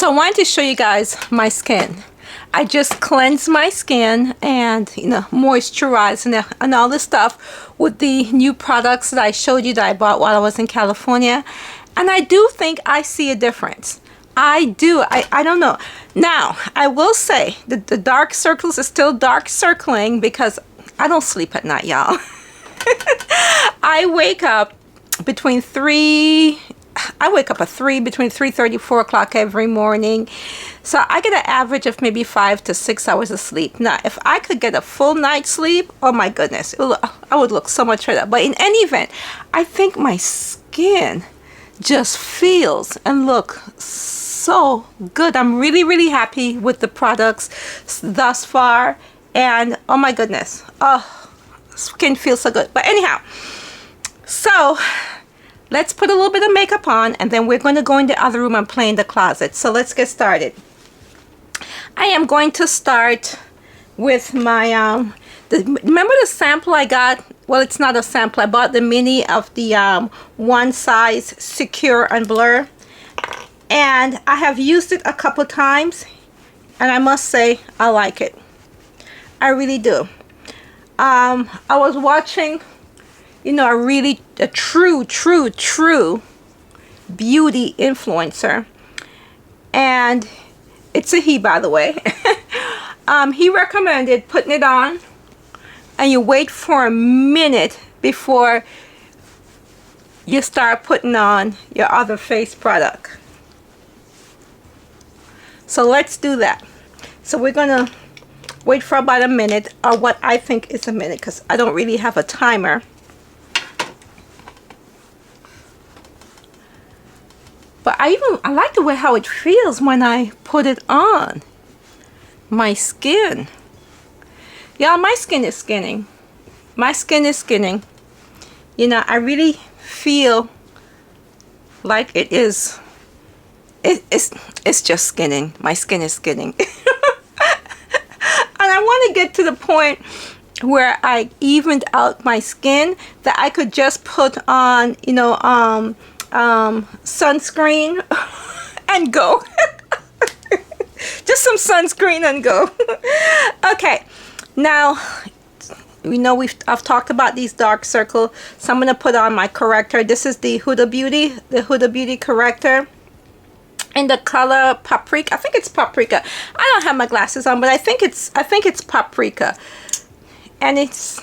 So I wanted to show you guys my skin. I just cleansed my skin and moisturized and all this stuff with the new products that I showed you that I bought while I was in California, and I do think I see a difference. I do. I don't know. Now I will say that the dark circles is still dark circling because I don't sleep at night, y'all. I wake up between 3 between 3:30 4 o'clock every morning, so I get an average of maybe 5 to 6 hours of sleep. Now if I could get a full night's sleep, oh my goodness, I would look so much better. But in any event, I think my skin just feels and look so good. I'm really happy with the products thus far, and oh my goodness, oh, skin feels so good. But anyhow, so let's put a little bit of makeup on, and then we're going to go in the other room and play in the closet. So let's get started. I am going to start with my remember the sample I got? Well, it's not a sample. I bought the mini of the One Size Secure and Blur, and I have used it a couple times, and I must say I like it. I really do. I was watching a true beauty influencer, and it's a he, by the way. He recommended putting it on and you wait for a minute before you start putting on your other face product. So let's do that. So we're gonna wait for about a minute, or what I think is a minute, because I don't really have a timer. But I like the way how it feels when I put it on my skin. Yeah, my skin is skinning. My skin is skinning. I really feel like it is. It's just skinning. My skin is skinning. And I want to get to the point where I evened out my skin, that I could just put on, sunscreen and go. Just some sunscreen and go. Okay, now I've talked about these dark circles, so I'm gonna put on my corrector. This is the Huda Beauty corrector in the color paprika. I think it's paprika. I don't have my glasses on, but I think it's paprika, and it's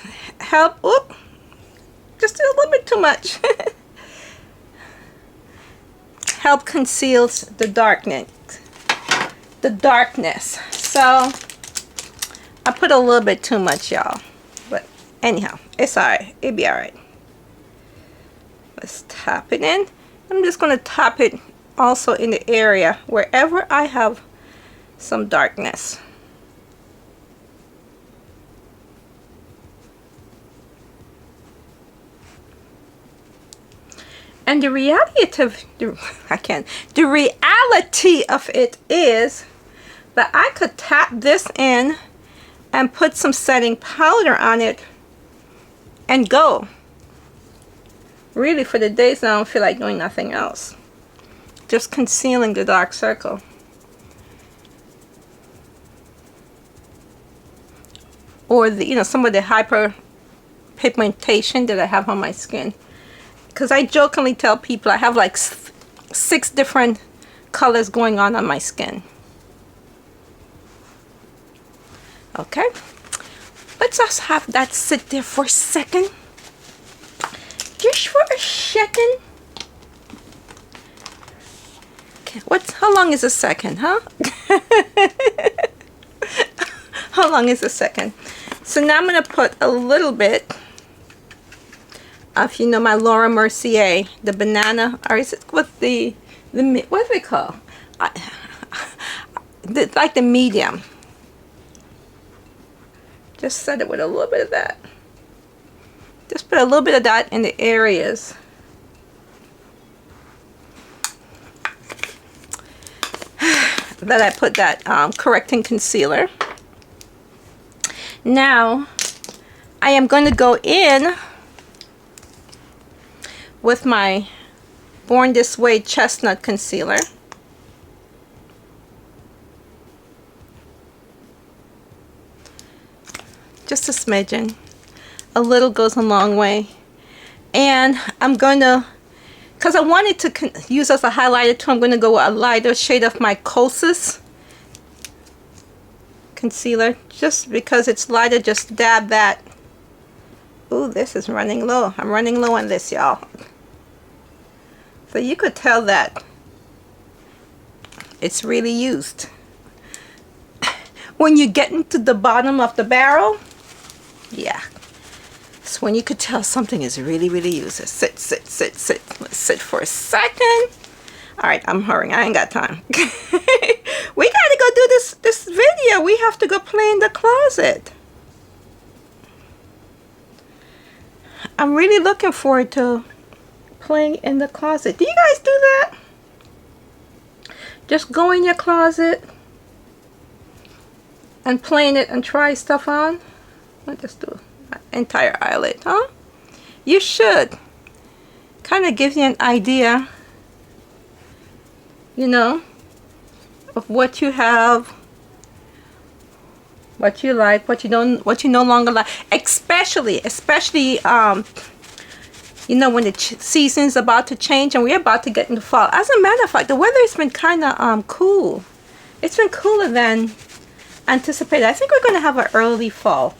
just a little bit too much. Help conceals the darkness. So I put a little bit too much, y'all, but anyhow, it's alright. It'll be alright. Let's tap it in. I'm just gonna tap it also in the area wherever I have some darkness. And the reality of it is that I could tap this in and put some setting powder on it and go. Really, for the days that I don't feel like doing nothing else. Just concealing the dark circle. Or some of the hyperpigmentation that I have on my skin. Because I jokingly tell people I have like 6 different colors going on my skin. Okay, let's just have that sit there for a second. Just for a second. Okay, how long is a second, huh? How long is a second? So now I'm gonna put a little bit of my Laura Mercier, the banana, or is it what the what do they call? Like the medium. Just set it with a little bit of that. Just put a little bit of that in the areas. That I put that correcting concealer. Now I am going to go in with my Born This Way Chestnut Concealer. just a smidgen. A little goes a long way. And I'm going to, because I wanted to use as a highlighter too, I'm going to go with a lighter shade of my Kosas concealer. Just because it's lighter, just dab that. Ooh, this is running low. I'm running low on this, y'all. So you could tell that it's really used. When you get into the bottom of the barrel, yeah, it's when you could tell something is really, really used. Sit, sit, sit, sit. Let's sit for a second. All right, I'm hurrying. I ain't got time. We gotta go do this video. We have to go play in the closet. I'm really looking forward to playing in the closet. Do you guys do that? Just go in your closet and playing it and try stuff on. Let's just do an entire eyelid, huh? You should. Kind of gives you an idea, you know, of what you have, what you like, what you don't, what you no longer like. Especially, you know, when the season's about to change and we're about to get into fall. As a matter of fact, the weather has been kind of cool. It's been cooler than anticipated. I think we're going to have an early fall.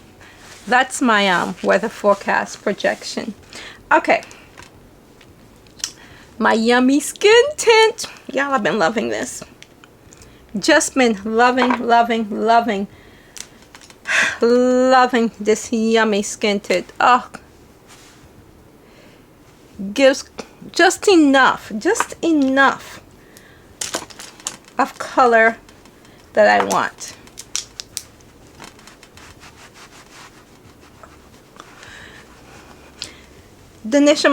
That's my weather forecast projection. Okay. My yummy skin tint. Y'all, I've been loving this. Just been loving this yummy skin tint. Oh, gives just enough of color that I want. Danisa,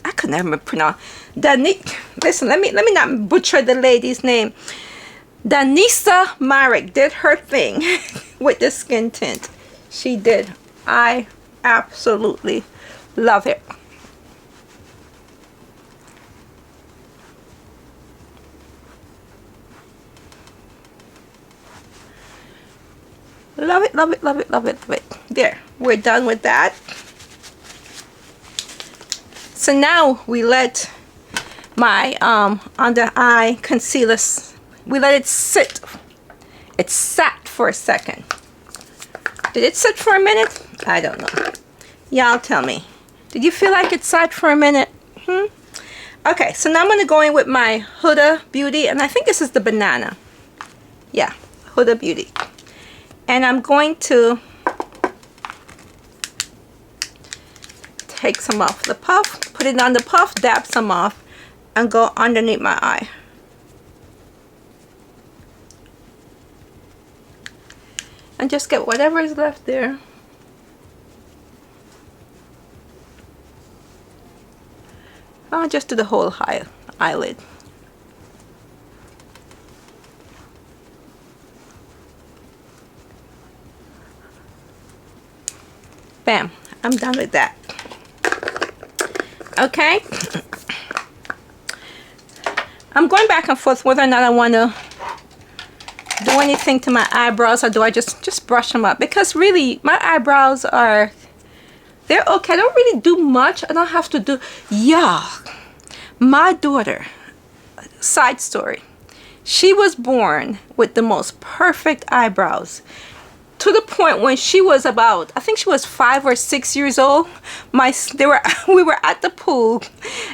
I could never pronounce. Listen, let me not butcher the lady's name. Danisa Marek did her thing with the skin tint. She did. I absolutely love it. Love it, love it, love it, love it, love it. There, we're done with that. So now we let my under eye concealer, we let it sit. It sat for a second. Did it sit for a minute? I don't know. Y'all tell me. Did you feel like it sat for a minute? Okay, so now I'm going to go in with my Huda Beauty, and I think this is the banana. Yeah, Huda Beauty. And I'm going to take some off the puff, put it on the puff, dab some off, and go underneath my eye. And just get whatever is left there. I'll just do the whole high eyelid. Bam, I'm done with that. Okay. I'm going back and forth whether or not I want to do anything to my eyebrows, or do I just brush them up, because really my eyebrows are, they're okay. I don't really do much. I don't have to do. Yeah, my daughter, side story, she was born with the most perfect eyebrows, to the point when she was about, I think she was 5 or 6 years old. We were at the pool,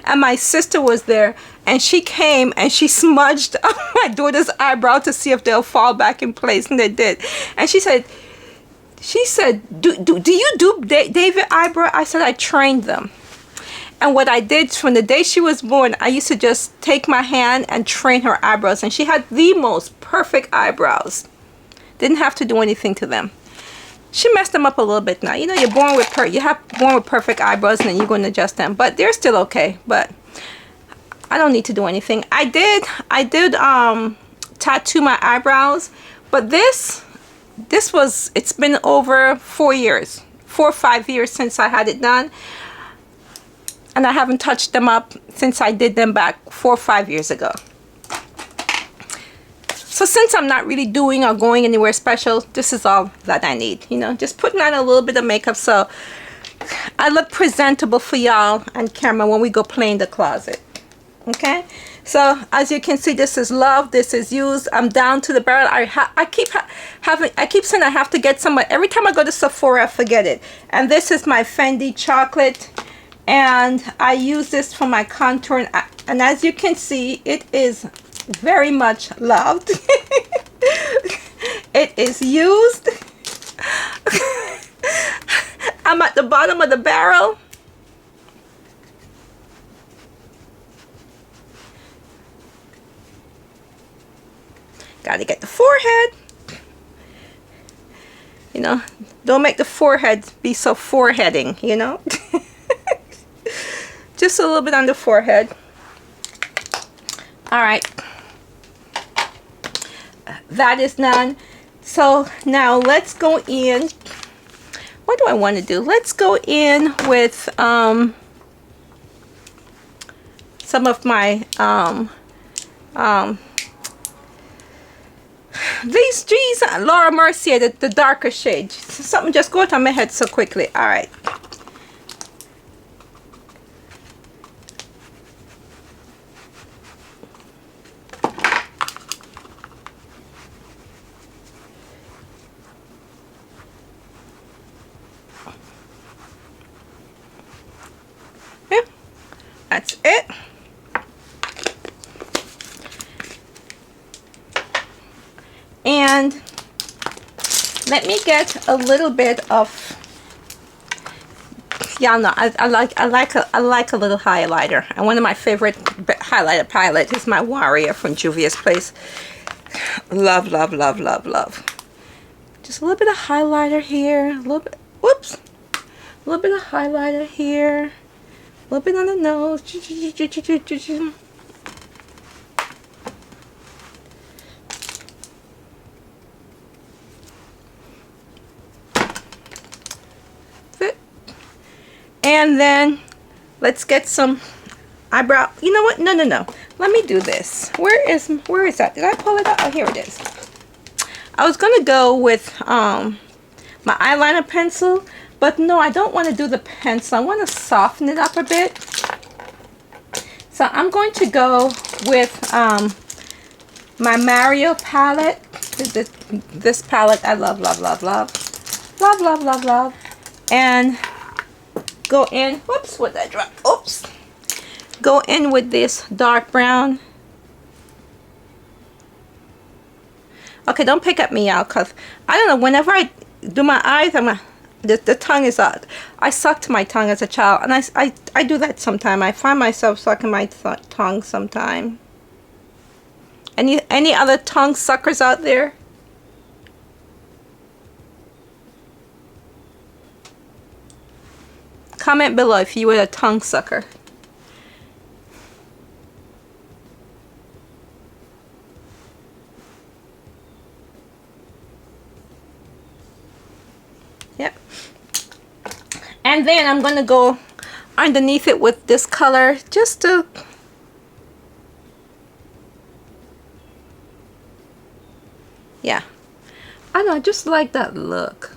and my sister was there, and she came and she smudged my daughter's eyebrow to see if they'll fall back in place, and they did. And she said, do you do David eyebrow? I said, I trained them. And what I did from the day she was born, I used to just take my hand and train her eyebrows, and she had the most perfect eyebrows. Didn't have to do anything to them. She messed them up a little bit now. You know, you're born with born with perfect eyebrows, and then you're going to adjust them. But they're still okay. But I don't need to do anything. I did tattoo my eyebrows, but it's been over 4 or 5 years since I had it done, and I haven't touched them up since I did them back 4 or 5 years ago. So since I'm not really doing or going anywhere special, this is all that I need, you know, just putting on a little bit of makeup so I look presentable for y'all on camera when we go play in the closet. Okay, so as you can see, this is Love, this is Used. I'm down to the barrel. I keep saying I have to get some, but every time I go to Sephora I forget it. And this is my Fendi Chocolate, and I use this for my contour, and as you can see, it is very much loved. It is used. I'm at the bottom of the barrel. Gotta get the forehead. You know, don't make the forehead be so foreheading, you know. Just a little bit on the forehead. All right. That is done. So now let's go in. What do I want to do? Let's go in with some of my these Laura Mercier, the darker shade. Something just got on my head so quickly. All right. Yeah, that's it. And let me get a little bit of, y'all know I like a little highlighter, and one of my favorite highlighter palette is my Warrior from Juvia's Place. Love, love, love, love, love. Just a little bit of highlighter here, a little bit, whoops, a little bit of highlighter here, a little bit on the nose. And then let's get some eyebrow. You know what? No. Let me do this. Where is that? Did I pull it out? Oh, here it is. I was gonna go with my eyeliner pencil, but no, I don't want to do the pencil. I want to soften it up a bit. So I'm going to go with my Mario palette. This palette I love, love, love, love, love, love, love, love, and go in, whoops, what did I drop? Oops. Go in with this dark brown. Okay, don't pick at me out, because I don't know, whenever I do my eyes, the tongue is out. I sucked my tongue as a child, and I do that sometime. I find myself sucking my tongue sometime. Any other tongue suckers out there? Comment below if you were a tongue sucker. Yep. And then I'm gonna go underneath it with this color just to yeah. I know, I just like that look.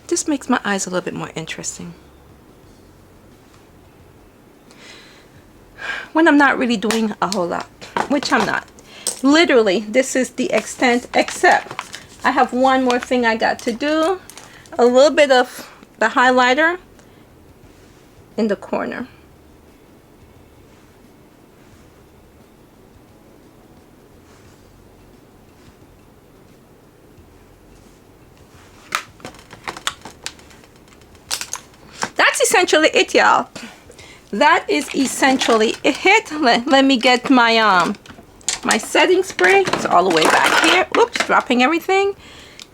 This makes my eyes a little bit more interesting. When I'm not really doing a whole lot, which I'm not. Literally, this is the extent, except I have one more thing I got to do. A little bit of the highlighter in the corner. That's essentially it, y'all. That is essentially it. Let me get my my setting spray. It's all the way back here. Oops, dropping everything.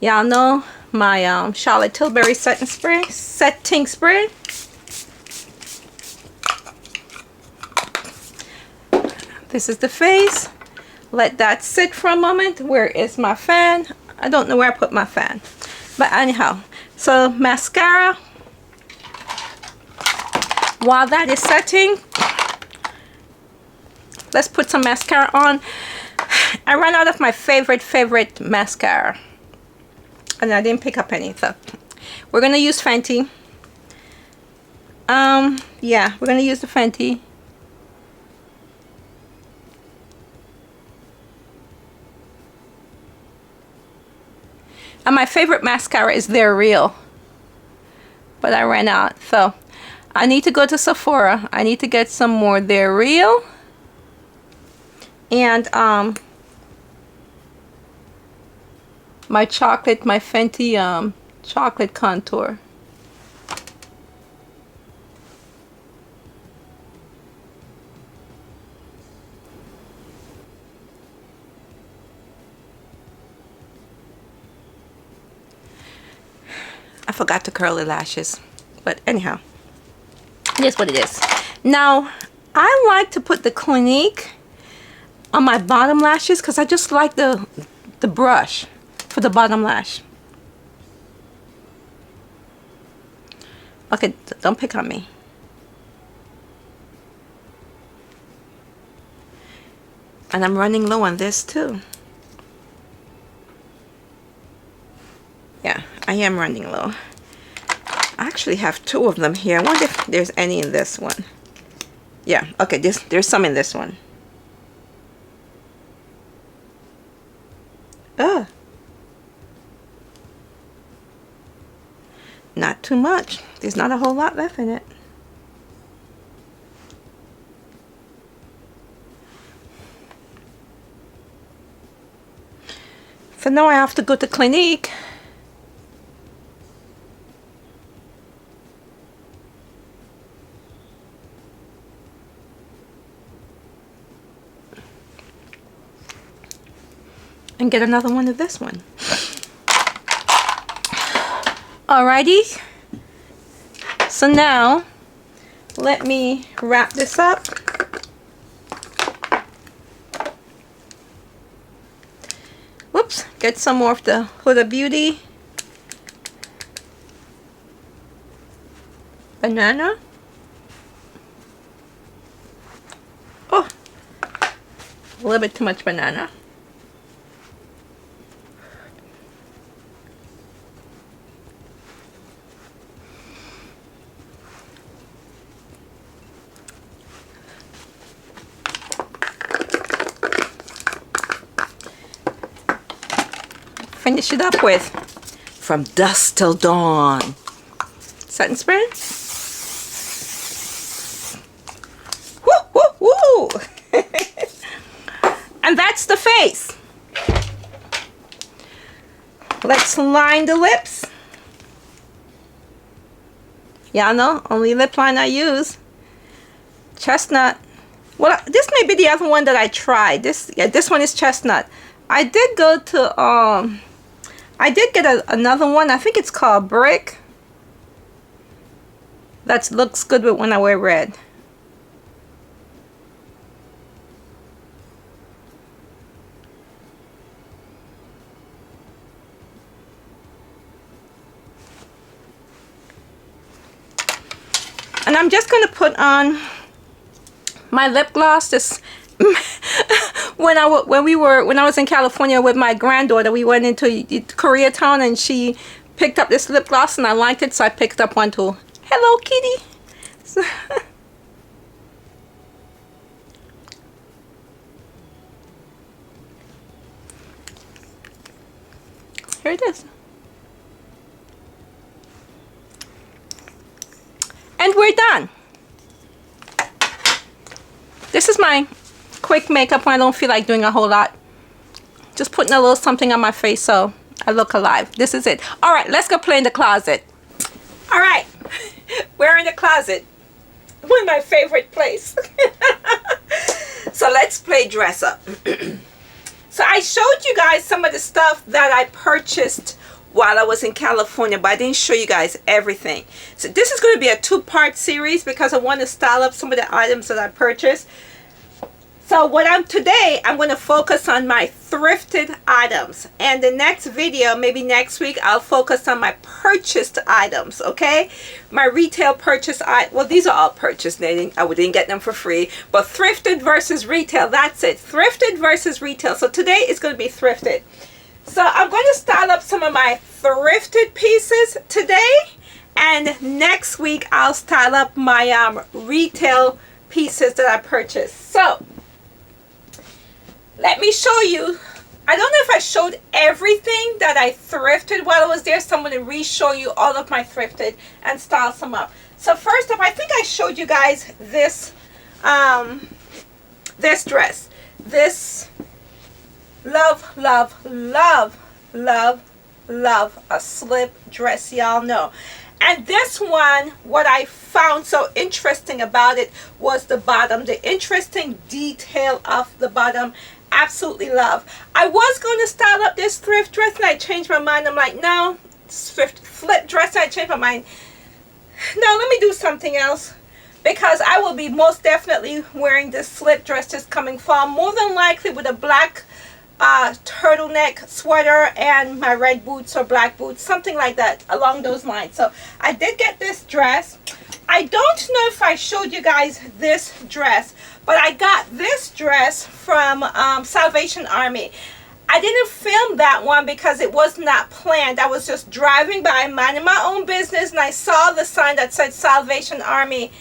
Y'all know my Charlotte Tilbury setting spray. This is the face. Let that sit for a moment. Where is my fan? I don't know where I put my fan. But anyhow, so mascara. While that is setting, let's put some mascara on. I ran out of my favorite mascara, and I didn't pick up any, so we're gonna use Fenty. Yeah, we're gonna use the Fenty. And my favorite mascara is They're Real, but I ran out, so I need to go to Sephora. I need to get some more They're Real. And my Fenty chocolate contour. I forgot to curl the lashes, but anyhow, it is what it is. Now, I like to put the Clinique on my bottom lashes because I just like the brush for the bottom lash. Okay, don't pick on me. And I'm running low on this too. Yeah, I am running low. I actually have 2 of them here. I wonder if there's any in this one. Yeah, okay, there's some in this one. Oh. Not too much. There's not a whole lot left in it. So now I have to go to Clinique. And get another one of this one. Alrighty. So now, let me wrap this up. Whoops, get some more of the Huda Beauty banana. Oh, a little bit too much banana. Finish it up with From Dusk Till Dawn setting spray. Woo, woo, woo. And that's the face. Let's line the lips. Y'all know, only lip line I use. Chestnut. Well, this may be the other one that I tried. This one is chestnut. I did go to I did get another one. I think it's called Brick. That looks good when I wear red. And I'm just going to put on my lip gloss. This when I was in California with my granddaughter, we went into Koreatown and she picked up this lip gloss and I liked it, so I picked up one too. Hello, kitty. Here it is. And we're done. This is my quick makeup when I don't feel like doing a whole lot. Just putting a little something on my face so I look alive. This is it. All right, let's go play in the closet. All right, we're in the closet. One of my favorite place. So let's play dress up. So I showed you guys some of the stuff that I purchased while I was in California, but I didn't show you guys everything. So this is going to be a 2-part series because I want to style up some of the items that I purchased. So today I'm going to focus on my thrifted items, and the next video, maybe next week, I'll focus on my purchased items. Okay, my retail purchase well, these are all purchased. I didn't get them for free, but thrifted versus retail, that's it. Thrifted versus retail. So today is going to be thrifted. So I'm going to style up some of my thrifted pieces today, and next week I'll style up my retail pieces that I purchased. So let me show you. I don't know if I showed everything that I thrifted while I was there, so I'm going to re-show you all of my thrifted and style some up. So first up, I think I showed you guys this this dress. This love a slip dress, y'all know. And this one, what I found so interesting about it was the bottom, the interesting detail of the bottom. Absolutely love. I was going to style up this thrift dress, and I changed my mind. I'm like, no, flip dress, and I changed my mind. No, let me do something else, because I will be most definitely wearing this slip dress this coming fall, more than likely with a black turtleneck sweater and my red boots or black boots, something like that, along those lines. So I did get this dress. I don't know if I showed you guys this dress, but I got this dress from Salvation Army. I didn't film that one because it was not planned. I was just driving by, minding my own business, and I saw the sign that said Salvation Army.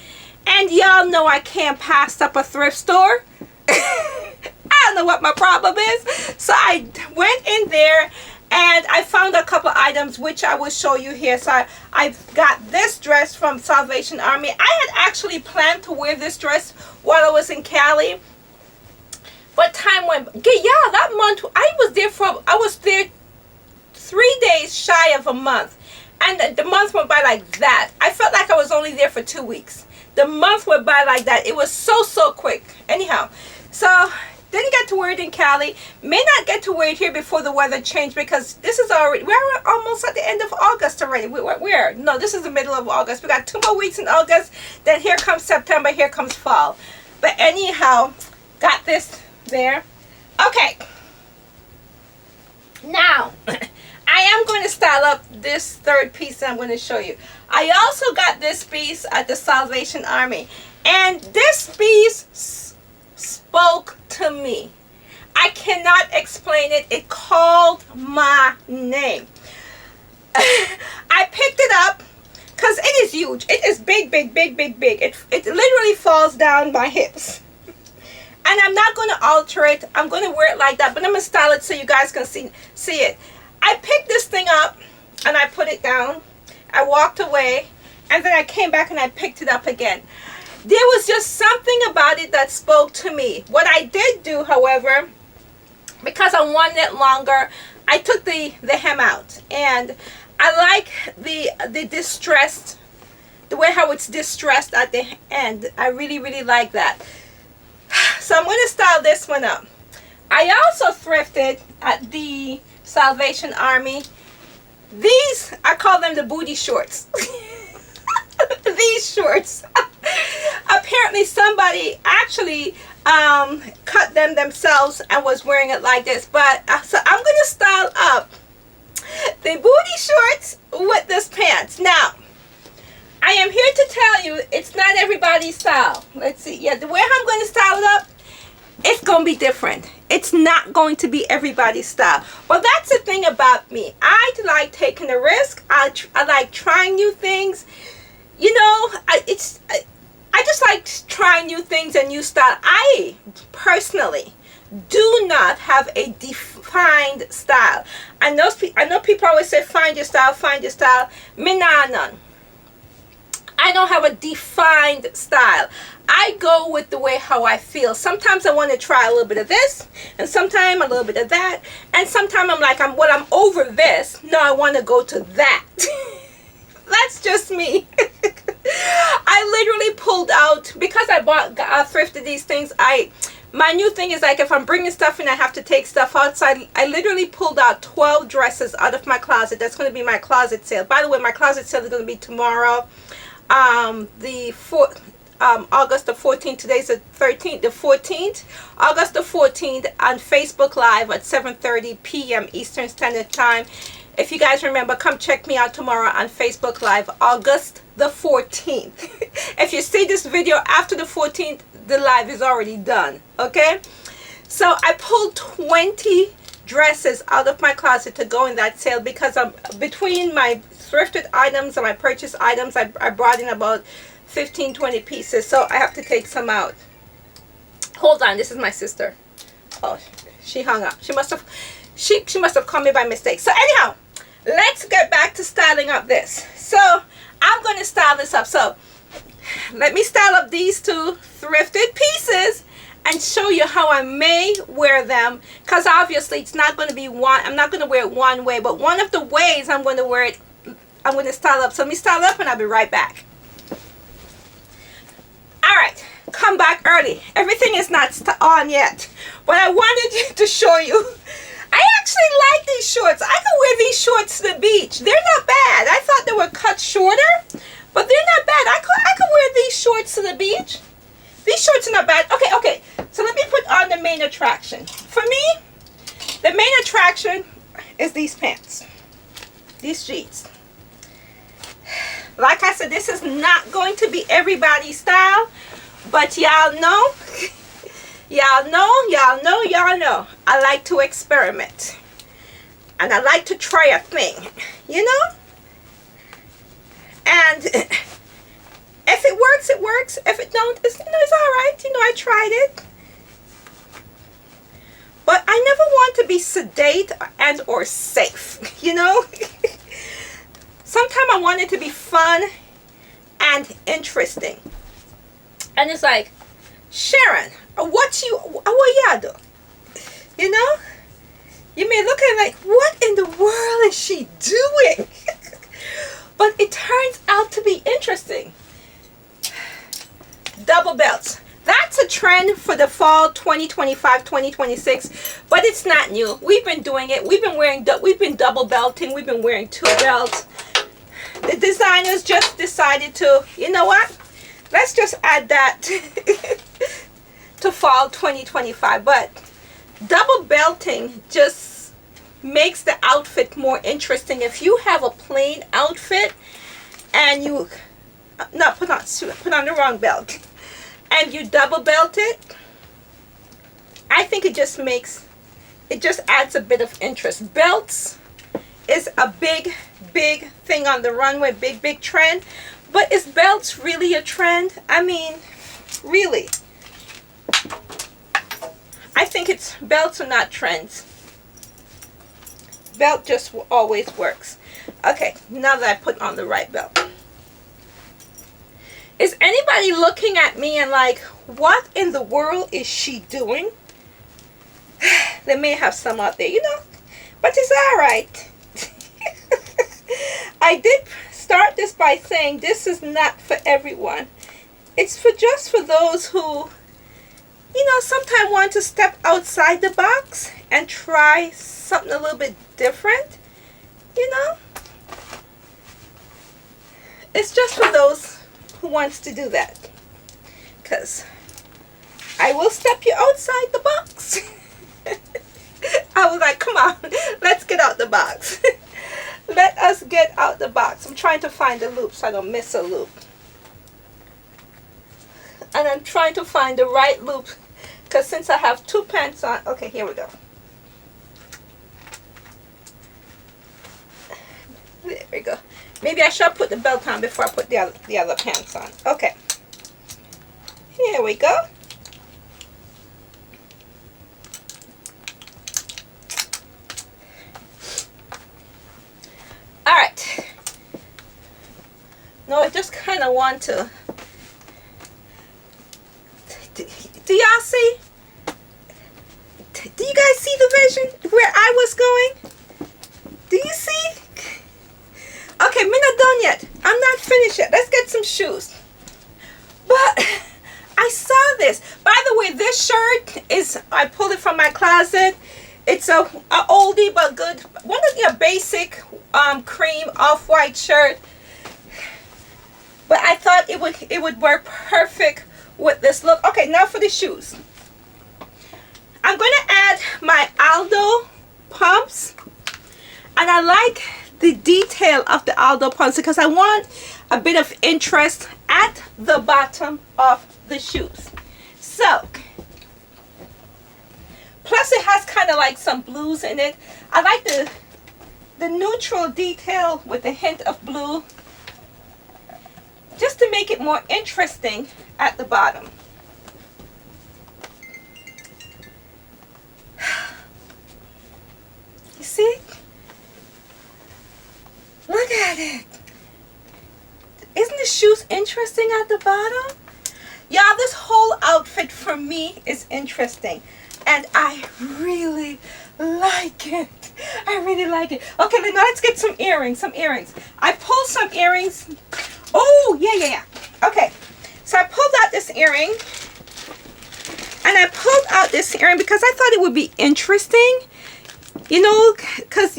And y'all know I can't pass up a thrift store. I don't know what my problem is. So I went in there and I found a couple items which I will show you here. So I got this dress from Salvation Army. I had actually planned to wear this dress while I was in Cali, but time went. Yeah, that month I was there 3 days shy of a month, and the month went by like that. I felt like I was only there for 2 weeks. The month went by like that. It was so quick. Anyhow, so didn't get to wear it in Cali. May not get to wear it here before the weather changed, because this is already, we're almost at the end of August already. No, this is the middle of August. We got 2 more weeks in August. Then here comes September. Here comes fall. But anyhow, got this there. Okay. Now, I am going to style up this third piece that I'm going to show you. I also got this piece at the Salvation Army, and this piece spoke to me. I cannot explain it. It called my name. I picked it up because it is huge. It is big. It literally falls down my hips. And I'm not going to alter it. I'm going to wear it like that, but I'm going to style it so you guys can see it. I picked this thing up and I put it down. I walked away, and then I came back and I picked it up again. There was just something about it that spoke to me. What I did do, however, because I wanted it longer, I took the hem out, and I like the distressed, the way how it's distressed at the end. I really like that. So I'm going to style this one up. I also thrifted at the Salvation Army. These, I call them the booty shorts. These shorts. Apparently somebody actually cut them themselves and was wearing it like this. But so I'm going to style up the booty shorts with this pants. Now, I am here to tell you it's not everybody's style. Let's see. Yeah, the way I'm going to style it up, it's going to be different. It's not going to be everybody's style. Well, that's the thing about me. I like taking a risk. I like trying new things. You know, I just like trying new things and new style. I personally do not have a defined style. I know people always say find your style, find your style. Me nah none. I don't have a defined style. I go with the way how I feel. Sometimes I want to try a little bit of this, and sometimes a little bit of that, and sometimes I'm like, I'm over this. No, I want to go to that. That's just me. I literally pulled out, because I thrifted these things. My new thing is, like, if I'm bringing stuff in, I have to take stuff outside. I literally pulled out 12 dresses out of my closet. That's going to be my closet sale. By the way, my closet sale is going to be tomorrow. August the 14th. Today's the 13th, the 14th. August the 14th on Facebook Live at 7:30 p.m. Eastern Standard Time. If you guys remember, come check me out tomorrow on Facebook Live, August the 14th. If you see this video after the 14th, the live is already done, okay? So I pulled 20 dresses out of my closet to go in that sale because between my thrifted items and my purchase items, I brought in about 15-20 pieces, so I have to take some out. Hold on, this is my sister. Oh, she hung up. She must have called me by mistake. So anyhow, let's get back to styling up this. So I'm going to style this up. So let me style up these two thrifted pieces and show you how I may wear them, because obviously it's not going to be one. I'm not going to wear it one way, but one of the ways I'm going to wear it, I'm going to style up. So let me style up and I'll be right back. All right, come back early. Everything is not on yet, but I wanted to show you. I actually like these shorts. I can wear these shorts to the beach. They're not bad. I thought they were cut shorter, but they're not bad. I could wear these shorts to the beach. These shorts are not bad. Okay. So let me put on the main attraction. For me, the main attraction is these pants. These jeans. Like I said, this is not going to be everybody's style, but y'all know. Y'all know. I like to experiment. And I like to try a thing, you know? And if it works, it works. If it don't, it's all right. You know, I tried it. But I never want to be sedate and or safe, you know? Sometimes I want it to be fun and interesting. And it's like, Sharon, what y'all do? You know? You may look at it like, what in the world is she doing? But it turns out to be interesting. Double belts. That's a trend for the fall 2025, 2026, but it's not new. We've been doing it. We've been double belting. We've been wearing two belts. The designers just decided to, you know what? Let's just add that to fall 2025. But double belting just makes the outfit more interesting. If you have a plain outfit and you put on the wrong belt and you double belt it, I think it just adds a bit of interest. Belts is a big thing on the runway, big trend. But is belts really a trend? I mean, really? I think belts are not trends. Belt just always works. Okay, now that I put on the right belt. Is anybody looking at me and like, what in the world is she doing? They may have some out there, you know, but it's all right. I did start this by saying this is not for everyone. It's just for those who, you know, sometimes want to step outside the box and try something a little bit different, you know. It's just for those who wants to do that, because I will step you outside the box. I was like, come on, let's get out the box. Let us get out the box. I'm trying to find the loop so I don't miss a loop. And I'm trying to find the right loop, because since I have two pants on, okay, here we go. There we go. Maybe I should put the belt on before I put the other pants on. Okay. Here we go. Alright. No, I just kind of want to... Do y'all see? Do you guys see the vision? Where I was going? Do you see? Okay, I'm not done yet. I'm not finished yet. Let's get some shoes. But I saw this. By the way, this shirt is, I pulled it from my closet. It's a oldie but good, one of your basic cream off-white shirt. but I thought it would work perfect with this look. Okay, now for the shoes. I'm going to add my Aldo pumps, and I like the detail of the Aldo pumps because I want a bit of interest at the bottom of the shoes. So, plus it has kind of like some blues in it. I like the neutral detail with a hint of blue, just to make it more interesting at the bottom. You see? Look at it. Isn't the shoes interesting at the bottom? Y'all, this whole outfit for me is interesting, and I really like it. I really like it. Okay, now let's get some earrings. I pulled some earrings. Oh, yeah. Okay, so I pulled out this earring, and I pulled out this earring because I thought it would be interesting, you know, because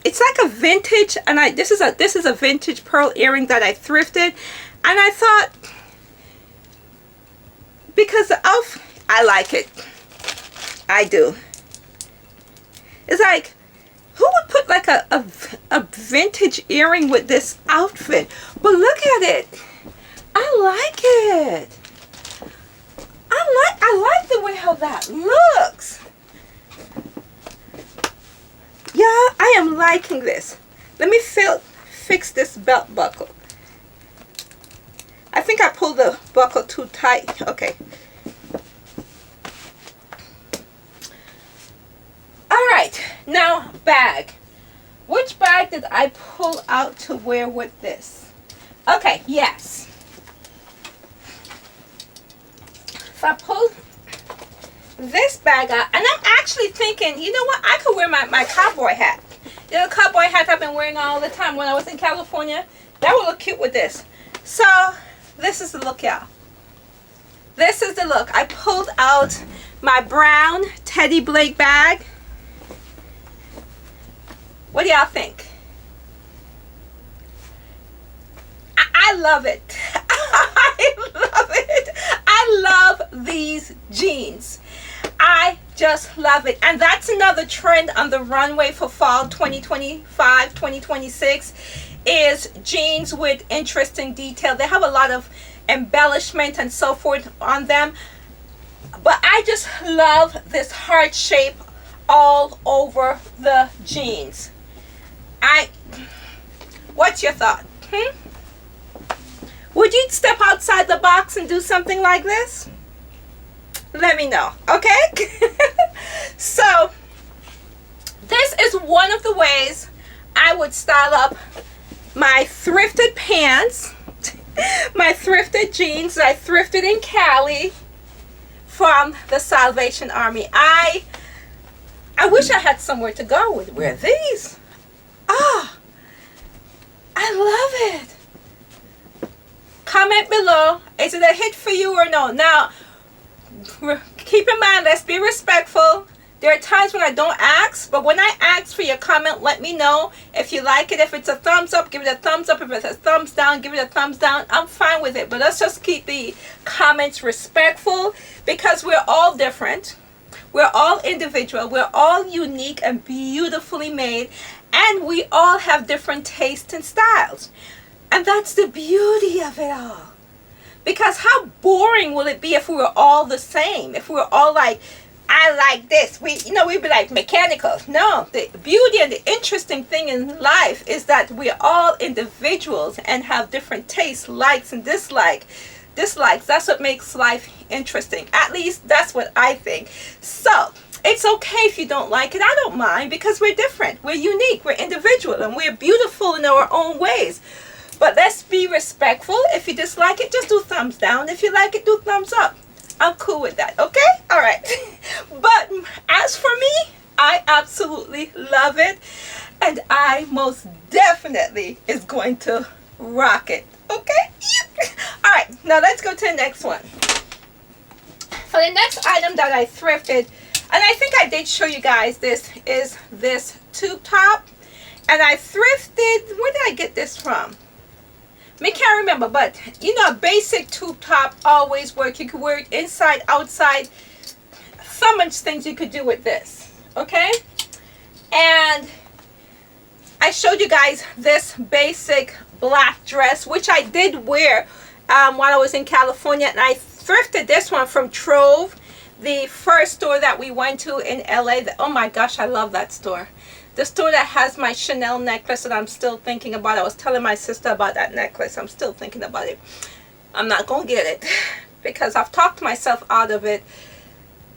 it's like a vintage, and this is a vintage pearl earring that I thrifted, and I thought, because I like it. I do. It's like, who would put like a vintage earring with this outfit? But look at it. I like it. I like the way how that looks. Yeah, I am liking this. Let me fix this belt buckle. I think I pulled the buckle too tight. Okay. Alright, now bag. Which bag did I pull out to wear with this? Okay, yes. So I pulled this bag out, and I'm actually thinking, you know what, I could wear my cowboy hat. You know, the cowboy hat I've been wearing all the time when I was in California. That would look cute with this. So, this is the look, y'all. This is the look. I pulled out my brown Teddy Blake bag. What do y'all think? I love it. I love it. I love these jeans. I just love it. And that's another trend on the runway for fall 2025, 2026 is jeans with interesting detail. They have a lot of embellishment and so forth on them. But I just love this heart shape all over the jeans. What's your thought? Would you step outside the box and do something like this? Let me know, okay? So, this is one of the ways I would style up my thrifted pants, my thrifted jeans that I thrifted in Cali from the Salvation Army. I wish I had somewhere to go with wear these. Ah, I love it. Comment below, is it a hit for you or no? Now, keep in mind, let's be respectful. There are times when I don't ask, but when I ask for your comment, let me know if you like it. If it's a thumbs up, give it a thumbs up. If it's a thumbs down, give it a thumbs down. I'm fine with it, but let's just keep the comments respectful because we're all different. We're all individual. We're all unique and beautifully made, and we all have different tastes and styles. And that's the beauty of it all. Because how boring will it be if we were all the same? If we were all like, I like this. We'd be like mechanical. No, the beauty and the interesting thing in life is that we're all individuals and have different tastes, likes and dislikes. That's what makes life interesting. At least that's what I think. So, it's okay if you don't like it. I don't mind because we're different. We're unique. We're individual and we're beautiful in our own ways. But let's be respectful. If you dislike it, just do thumbs down. If you like it, do thumbs up. I'm cool with that, okay? All right. But as for me, I absolutely love it. And I most definitely is going to rock it, okay? All right, now let's go to the next one. For the next item that I thrifted, and I think I did show you guys this, is this tube top. And I thrifted, where did I get this from? Me can't remember, but you know, a basic tube top always work. You could wear it inside, outside. So much things you could do with this. Okay, and I showed you guys this basic black dress, which I did wear while I was in California, and I thrifted this one from Trove, the first store that we went to in LA. Oh my gosh, I love that store. The store that has my Chanel necklace that I'm still thinking about. I was telling my sister about that necklace. I'm still thinking about it. I'm not gonna get it because I've talked myself out of it,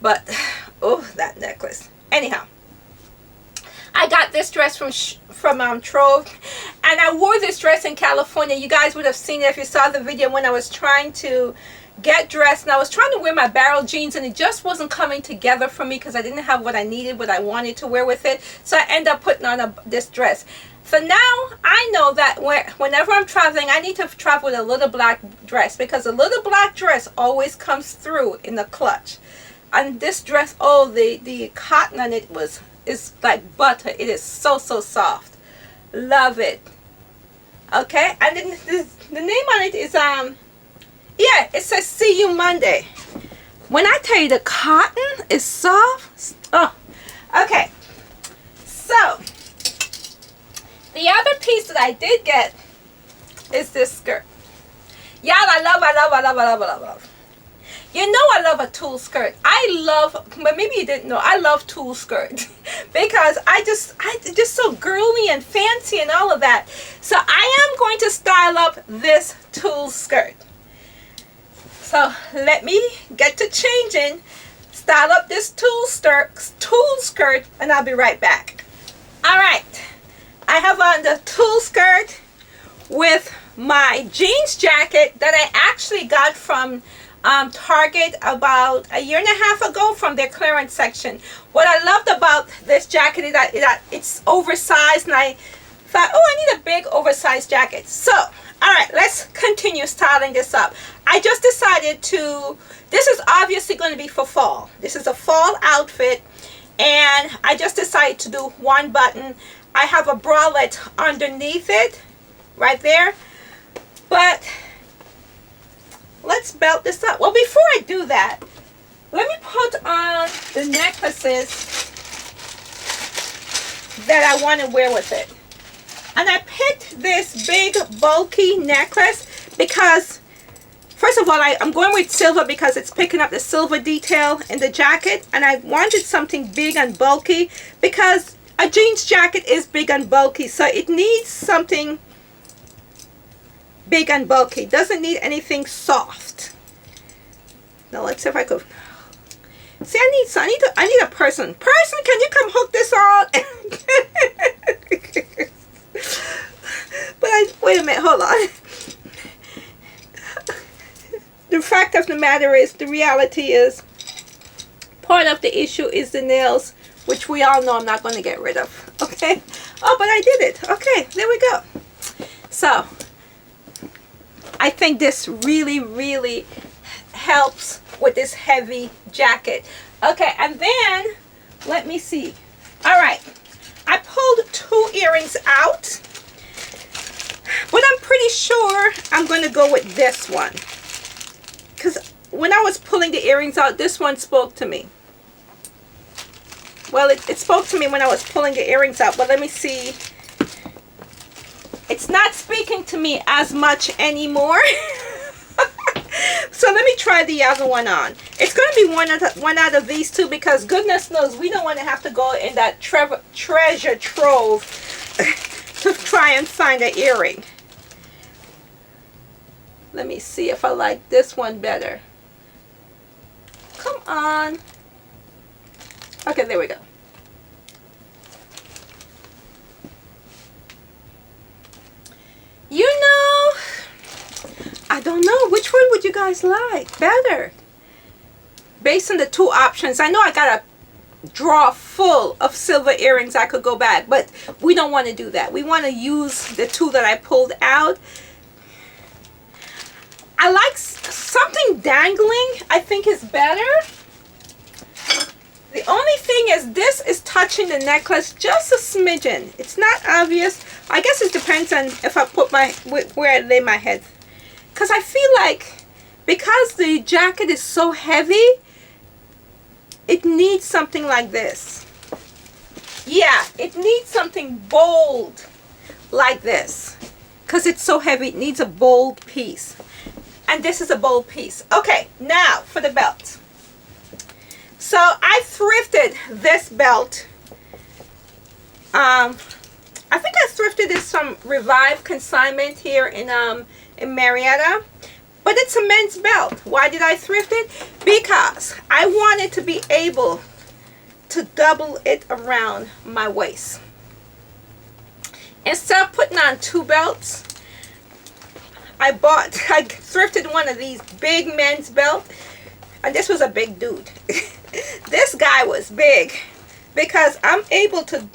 but oh, that necklace. Anyhow, I got this dress from Trove, and I wore this dress in California. You guys would have seen it if you saw the video when I was trying to get dressed, and I was trying to wear my barrel jeans, and it just wasn't coming together for me because I didn't have what I needed, what I wanted to wear with it. So I ended up putting on this dress. So now I know that whenever I'm traveling, I need to travel with a little black dress, because a little black dress always comes through in the clutch. And this dress, oh, the cotton on it is like butter. It is so soft. Love it. Okay, and then the name on it is yeah, it says see you Monday. When I tell you the cotton is soft, oh, okay. So the other piece that I did get is this skirt. Y'all, I love. You know I love a tulle skirt. But maybe you didn't know, I love tulle skirts because I just so girly and fancy and all of that. So I am going to style up this tulle skirt. So let me get to changing, style up this tulle skirt, and I'll be right back. All right, I have on the tulle skirt with my jeans jacket that I actually got from Target about a year and a half ago from their clearance section. What I loved about this jacket is that it's oversized, and I thought, oh, I need a big oversized jacket. So, all right, let's continue styling this up. I just decided this is obviously going to be for fall. This is a fall outfit, and I just decided to do one button. I have a bralette underneath it, right there, but let's belt this up. Well, before I do that, let me put on the necklaces that I want to wear with it. And I picked this big bulky necklace because, first of all, I'm going with silver because it's picking up the silver detail in the jacket, and I wanted something big and bulky because a jeans jacket is big and bulky, so it needs something big and bulky. Doesn't need anything soft. Now let's see if I could. See, I need a person. Person, can you come hook this on? But wait a minute, hold on. The fact of the matter is, the reality is, part of the issue is the nails, which we all know I'm not going to get rid of. Okay. Oh, but I did it. Okay, there we go. So I think this really helps with this heavy jacket. Okay, and then let me see. All right, I pulled 2 earrings out, but I'm pretty sure I'm going to go with this one, because when I was pulling the earrings out, this one spoke to me. Well, it spoke to me when I was pulling the earrings out, but let me see. It's not speaking to me as much anymore. So let me try the other one on. It's going to be one out of these two, because goodness knows we don't want to have to go in that treasure trove to try and find an earring. Let me see if I like this one better. Come on. Okay, there we go. You know, I don't know, which one would you guys like better based on the 2 options? I know I got a drawer full of silver earrings I could go back, but we don't want to do that. We want to use the 2 that I pulled out. I like something dangling, I think is better. The only thing is, this is touching the necklace just a smidgen. It's not obvious, I guess it depends on if I put where I lay my head. Because I feel like, because the jacket is so heavy, it needs something like this. Yeah, it needs something bold like this. Because it's so heavy, it needs a bold piece. And this is a bold piece. Okay, now for the belt. So I thrifted this belt. I think I thrifted this from Revive Consignment here in Marietta. But it's a men's belt. Why did I thrift it? Because I wanted to be able to double it around my waist. Instead of putting on two belts, I thrifted one of these big men's belts. And this was a big dude. This guy was big because I'm able to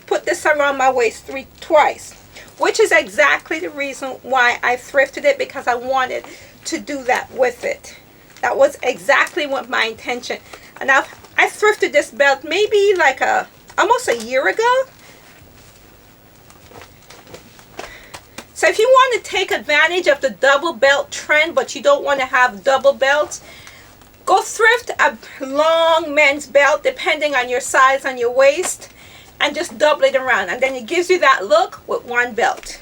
put this around my waist twice, which is exactly the reason why I thrifted it, because I wanted to do that with it. That was exactly what my intention. And I thrifted this belt maybe like almost a year ago. So if you want to take advantage of the double belt trend, but you don't want to have double belts, go thrift a long men's belt depending on your size on your waist, and just double it around, and then it gives you that look with one belt.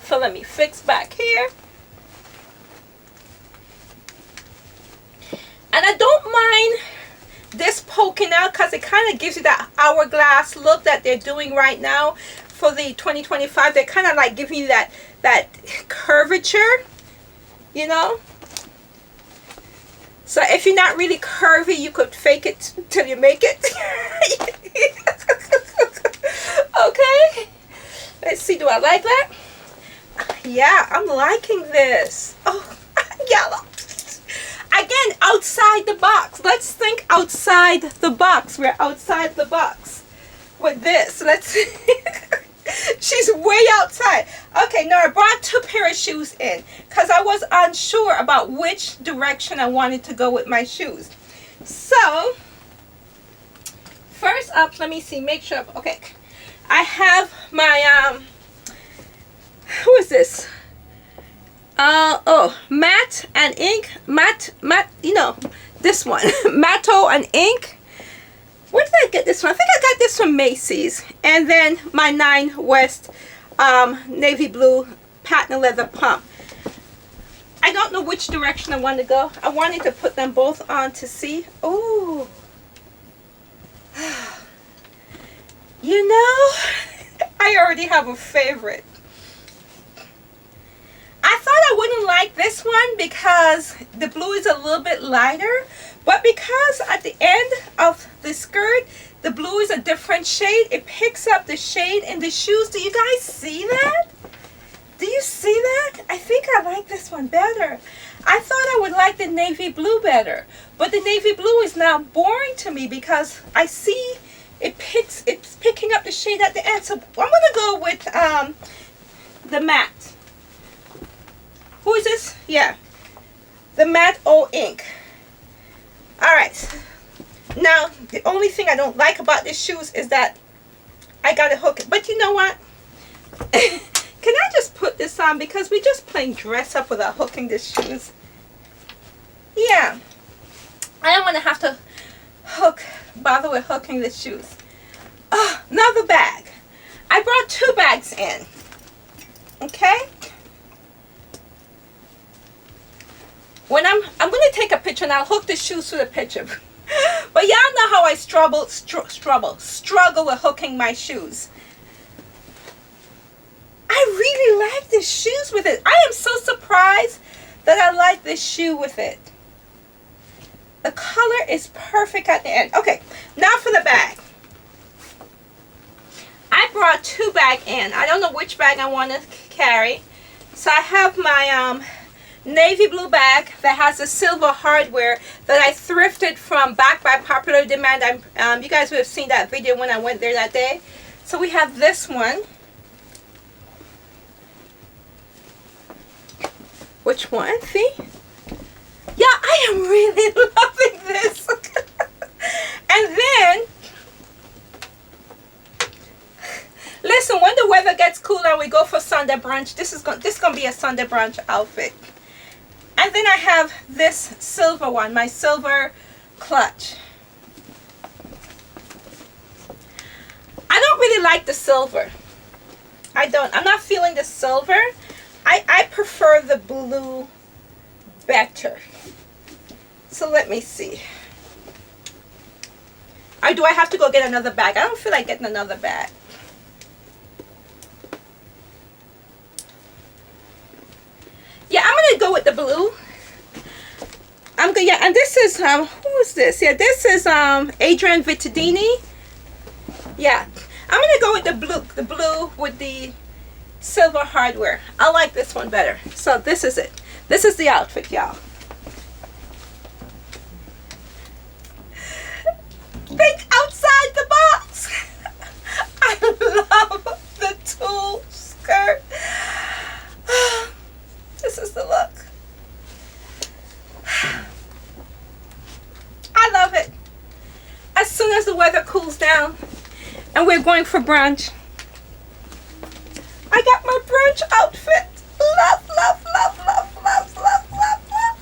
So let me fix back here. And I don't mind this poking out because it kind of gives you that hourglass look that they're doing right now for the 2025. They're kind of like giving you that curvature, you know. So if you're not really curvy, you could fake it till you make it. Okay. Let's see, do I like that? Yeah, I'm liking this. Oh, yellow. Again, outside the box. Let's think outside the box. We're outside the box with this. Let's see. She's way outside. Okay, now I brought two pair of shoes in because I was unsure about which direction I wanted to go with my shoes. So, first up, let me see, make sure, okay. I have my, who is this? Matte and Ink. Matte, you know, this one. Matto and Ink. Where did I get this one? I think I got this from Macy's. And then my 9 West navy blue patent leather pump. I don't know which direction I want to go. I wanted to put them both on to see. Oh. You know, I already have a favorite. I thought I wouldn't like this one because the blue is a little bit lighter, but because at the end of the skirt, the blue is a different shade, it picks up the shade in the shoes. Do you guys see that? Do you see that? I think I like this one better. I thought I would like the navy blue better, but the navy blue is now boring to me because I see it's picking up the shade at the end. So I'm going to go with the matte. Who is this? Yeah, the matte O Ink. Alright, now the only thing I don't like about these shoes is that I gotta hook it. But you know what? Can I just put this on because we're just playing dress up without hooking the shoes? Yeah, I don't want to have to bother with hooking the shoes. Oh, another bag. I brought 2 bags in. Okay. When I'm going to take a picture and I'll hook the shoes to the picture. But y'all know how I struggle with hooking my shoes. I really like the shoes with it. I am so surprised that I like this shoe with it. The color is perfect at the end. Okay, now for the bag. I brought 2 bags in. I don't know which bag I want to carry. So I have my navy blue bag that has the silver hardware that I thrifted from back by popular demand. You guys would have seen that video when I went there that day. So we have this one. Which one? See? Yeah, I am really loving this. And then, listen, when the weather gets cooler and we go for Sunday brunch, this gonna be a Sunday brunch outfit. And then I have this silver one, my silver clutch. I don't really like the silver. I'm not feeling the silver. I prefer the blue better. So let me see. Or do I have to go get another bag? I don't feel like getting another bag. Yeah, I'm gonna go with the blue. Yeah, and this is who is this? Yeah, this is Adrian Vittadini. Yeah, I'm gonna go with the blue with the silver hardware. I like this one better. So this is it. This is the outfit, y'all. Think outside the box. I love the tulle skirt. This is the look. I love it. As soon as the weather cools down and we're going for brunch, I got my brunch outfit. Love, love, love, love, love, love, love, love.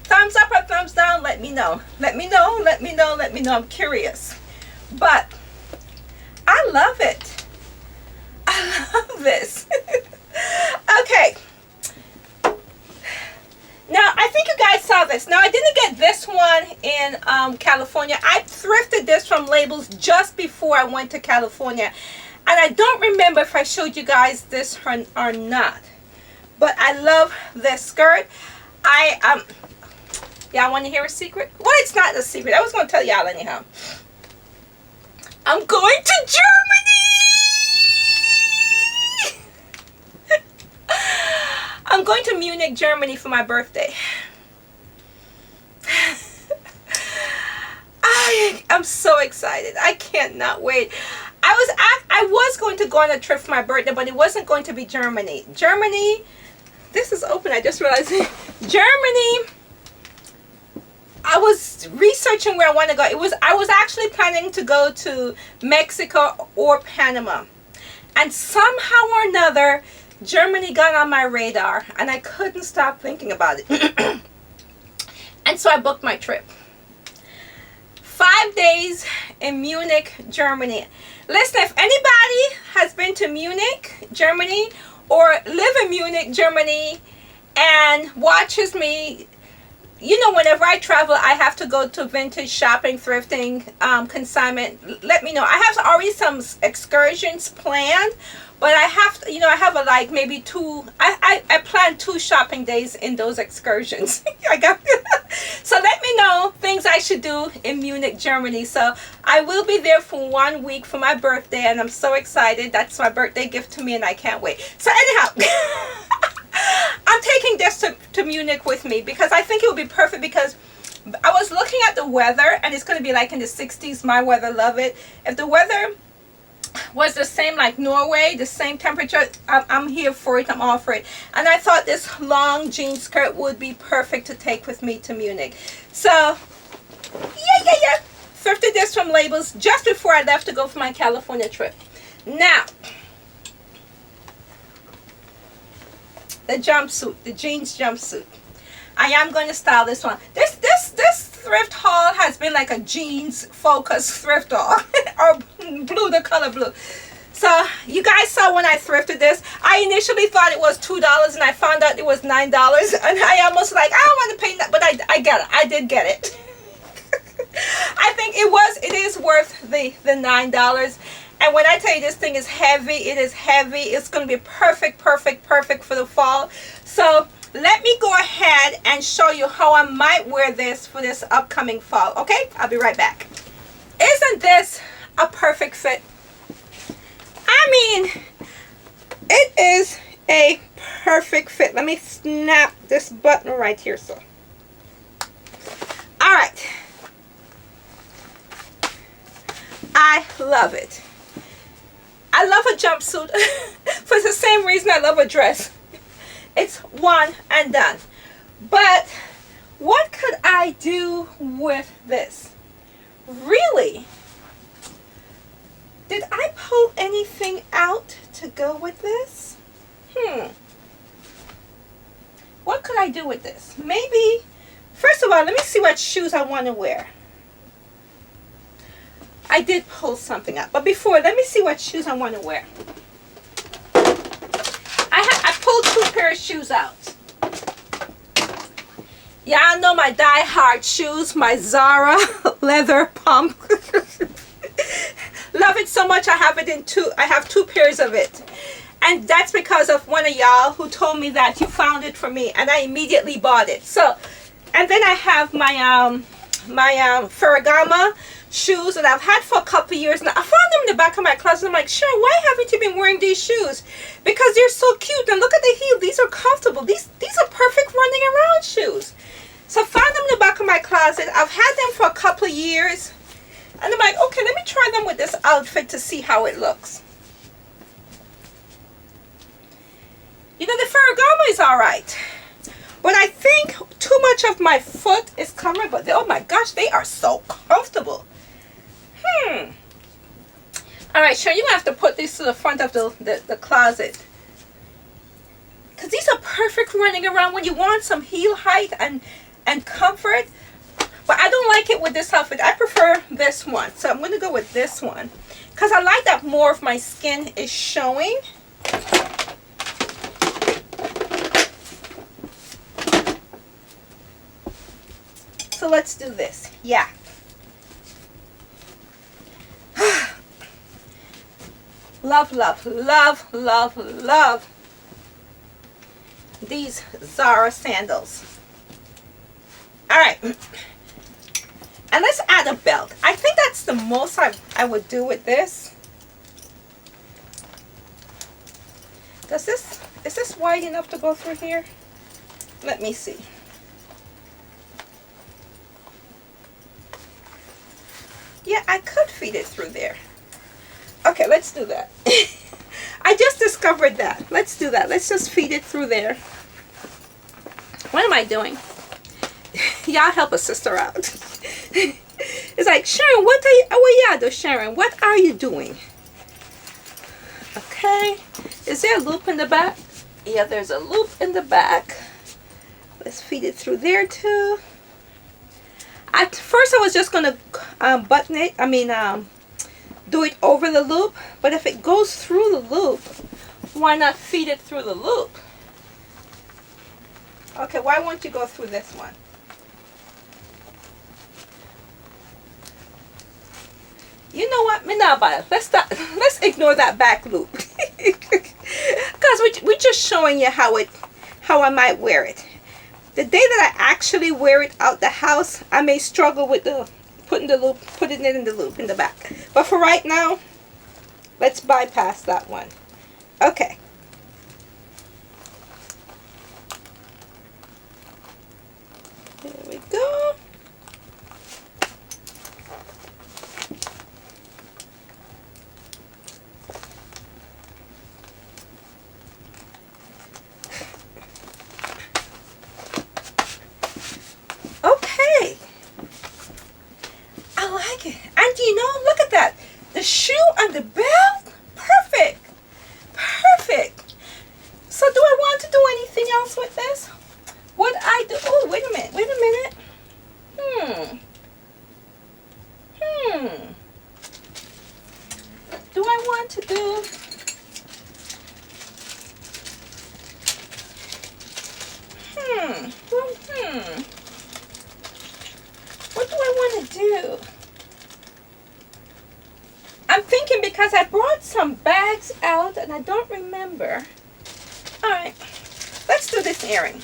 Thumbs up or thumbs down, let me know. Let me know, let me know, let me know. I'm curious. But I love it. I love this. Okay. Now, I think you guys saw this. Now, I didn't get this one in California. I thrifted this from Labels just before I went to California. And I don't remember if I showed you guys this or not. But I love this skirt. Y'all want to hear a secret? Well, it's not a secret. I was going to tell y'all anyhow. I'm going to Germany! I'm going to Munich, Germany for my birthday. I'm so excited. I cannot wait. I was going to go on a trip for my birthday, but it wasn't going to be Germany. Germany, this is open, I just realized. Germany, I was researching where I want to go. I was actually planning to go to Mexico or Panama. And somehow or another, Germany got on my radar, and I couldn't stop thinking about it. And so I booked my trip. 5 days in Munich, Germany. Listen, if anybody has been to Munich, Germany, or live in Munich, Germany, and watches me, you know, whenever I travel, I have to go to vintage shopping, thrifting, consignment. Let me know. I have already some excursions planned, but I have to, you know, I have like maybe two. I plan 2 shopping days in those excursions. So let me know things I should do in Munich, Germany. So I will be there for 1 week for my birthday, and I'm so excited. That's my birthday gift to me, and I can't wait. So anyhow. I'm taking this to Munich with me because I think it will be perfect, because I was looking at the weather and it's going to be like in the 60s. My weather, love it. If the weather was the same like Norway, the same temperature, I'm here for it. I'm all for it. And I thought this long jean skirt would be perfect to take with me to Munich. So yeah. Thrifted this from Labels just before I left to go for my California trip. Now, the jumpsuit, the jeans jumpsuit. I am going to style this one. This thrift haul has been like a jeans focused thrift haul. Or blue, the color blue. So you guys saw when I thrifted this, I initially thought it was $2 and I found out it was $9. And I almost like, I don't want to pay that, but I get it. I did get it. I think it is worth the $9. And when I tell you this thing is heavy, it is heavy. It's going to be perfect for the fall. So let me go ahead and show you how I might wear this for this upcoming fall. Okay, I'll be right back. Isn't this a perfect fit? I mean, it is a perfect fit. Let me snap this button right here. So, all right. I love it. I love a jumpsuit for the same reason I love a dress. It's one and done. But what could I do with this? Really? Did I pull anything out to go with this? What could I do with this? Maybe, first of all, let me see what shoes I want to wear. I did pull something out, but before, let me see what shoes I want to wear. I pulled 2 pairs of shoes out. Yeah, I know my die-hard shoes, my Zara leather pump. Love it so much I have it in 2. I have 2 pairs of it. And that's because of one of y'all who told me that you found it for me, and I immediately bought it. So, and then I have my Ferragamo shoes that I've had for a couple years now. I found them in the back of my closet. I'm like, Sharon, why haven't you been wearing these shoes? Because they're so cute, and look at the heel. These are comfortable. These are perfect running around shoes. So I found them in the back of my closet. I've had them for a couple of years, and I'm like, okay, let me try them with this outfit to see how it looks. You know, the Ferragamo is all right, but I think too much of my foot is covered. But oh my gosh, they are so comfortable. All right, Sharon, you're gonna have to put these to the front of the closet, because these are perfect running around when you want some heel height and comfort. But I don't like it with this outfit. I prefer this one, so I'm gonna go with this one because I like that more of my skin is showing. So let's do this. Yeah. Love, love, love, love, love these Zara sandals. All right. And let's add a belt. I think that's the most I would do with this. Is this wide enough to go through here? Let me see. Yeah, I could feed it through there. Okay, let's do that. I just discovered that. Let's do that. Let's just feed it through there. What am I doing? Y'all help a sister out. It's like, Sharon, what are you, oh yeah, Sharon, what are you doing? Okay. Is there a loop in the back? Yeah, there's a loop in the back. Let's feed it through there too. At first I was just gonna button it, do it over the loop, but if it goes through the loop, why not feed it through the loop? Okay, why won't you go through this one? You know what? Let's ignore that back loop. Because we're just showing you how I might wear it. The day that I actually wear it out the house, I may struggle with putting it in the loop in the back. But for right now, let's bypass that one. Okay. There we go. Okay. I like it. And you know, look at that. The shoe and the belt, perfect. Perfect. So do I want to do anything else with this? What I do? Oh, wait a minute. Wait a minute. Do I want to do? What do I want to do? I'm thinking because I brought some bags out and I don't remember. All right, let's do this earring.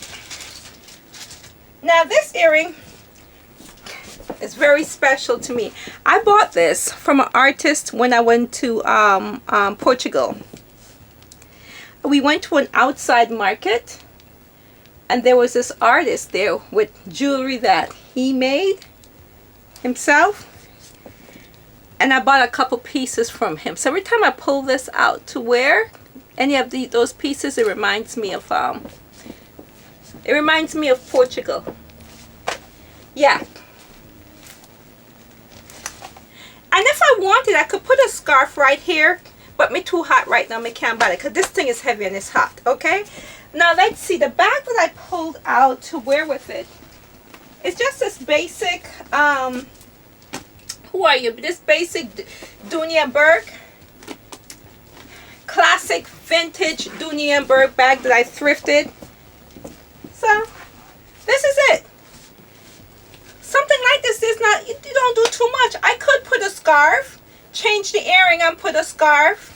Now this earring is very special to me. I bought this from an artist when I went to Portugal. We went to an outside market and there was this artist there with jewelry that he made himself. And I bought a couple pieces from him. So every time I pull this out to wear any of those pieces, it reminds me of Portugal. Yeah. And if if I wanted, I could put a scarf right here, but me too hot right now. Me can't buy it because this thing is heavy and it's hot. Okay, now let's see the bag that I pulled out to wear with it. It's just this basic who are you? This basic Dunia Berg, classic vintage Dunia Berg bag that I thrifted. So this is it. Something like this is not, you don't do too much. I could put a scarf, change the earring and put a scarf,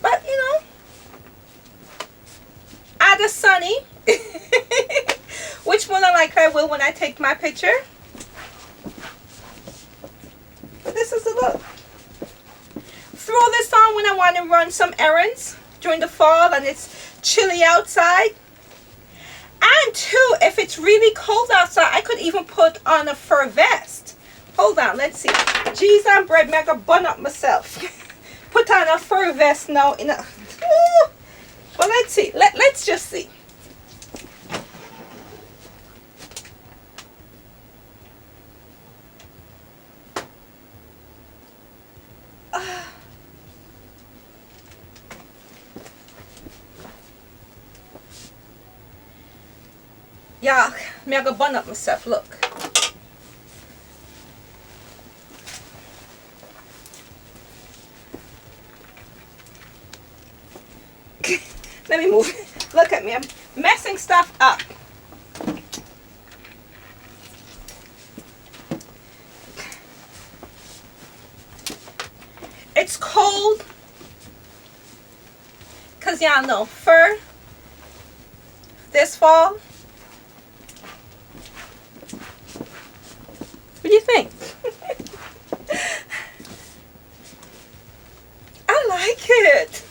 but you know, add a sunny. Which one I like, I will when I take my picture. But this is the look. Throw this on when I want to run some errands during the fall and it's chilly outside. And too, if it's really cold outside, I could even put on a fur vest. Hold on, let's see. Cheese and bread, make a bun up myself. Put on a fur vest now. Well, let's see. Let's just see. Yeah, me I go bun up myself, look. Let me move. Look at me, I'm messing stuff up. It's cold. Because y'all know, fur this fall. What do you think? I like it.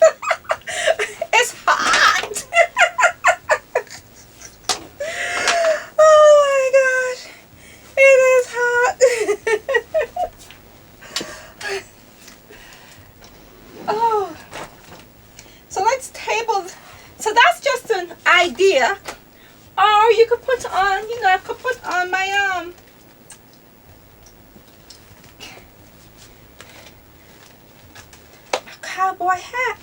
It's hot. Oh my gosh. It is hot. Oh. So let's table. So that's just an idea. Or you could put on, you know, I could put on my cowboy hat.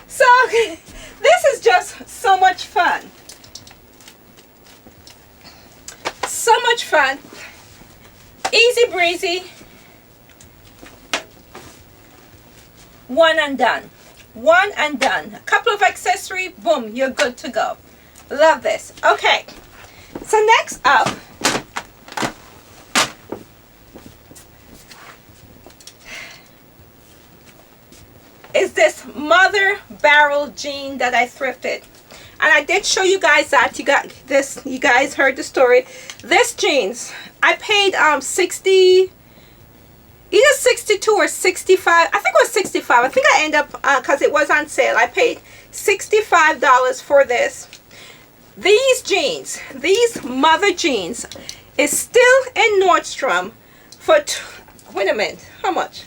So this is just so much fun. So much fun. Easy breezy. One and done. One and done. A couple of accessories, boom, you're good to go. Love this. Okay. So next up, is this mother barrel jean that I thrifted. And I did show you guys that. You got this, you guys heard the story. This jeans, I paid 60, either 62 or 65. I think it was 65. I think I ended up, because it was on sale, I paid $65 for this. These jeans, these mother jeans, is still in Nordstrom for, wait a minute, how much?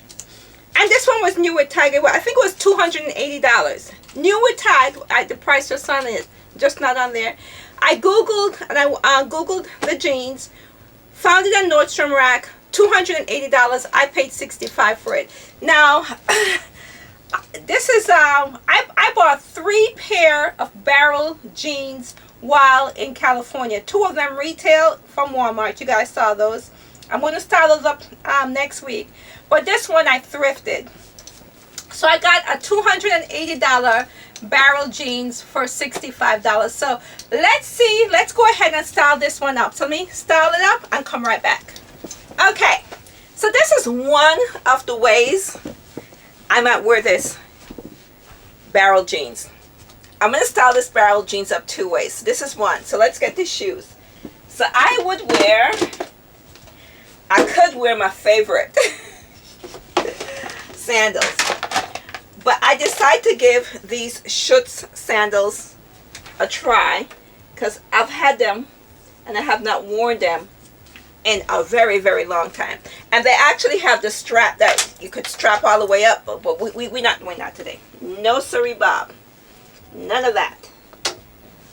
And this one was new with tag. I think it was $280. New with tag. The price just on it, just not on there. I googled and I googled the jeans, found it on Nordstrom Rack. $280. I paid $65 for it. Now, this is I bought 3 pair of barrel jeans while in California. 2 of them retail from Walmart. You guys saw those. I'm going to style those up next week. But this one I thrifted. So I got a $280 barrel jeans for $65. So let's see. Let's go ahead and style this one up. So let me style it up and come right back. Okay. So this is one of the ways I might wear this barrel jeans. I'm going to style this barrel jeans up 2 ways. So this is one. So let's get the shoes. So I could wear my favorite sandals, but I decided to give these Schutz sandals a try because I've had them and I have not worn them in a very, very long time. And they actually have the strap that you could strap all the way up, but we're not doing that today. No siree, Bob. None of that.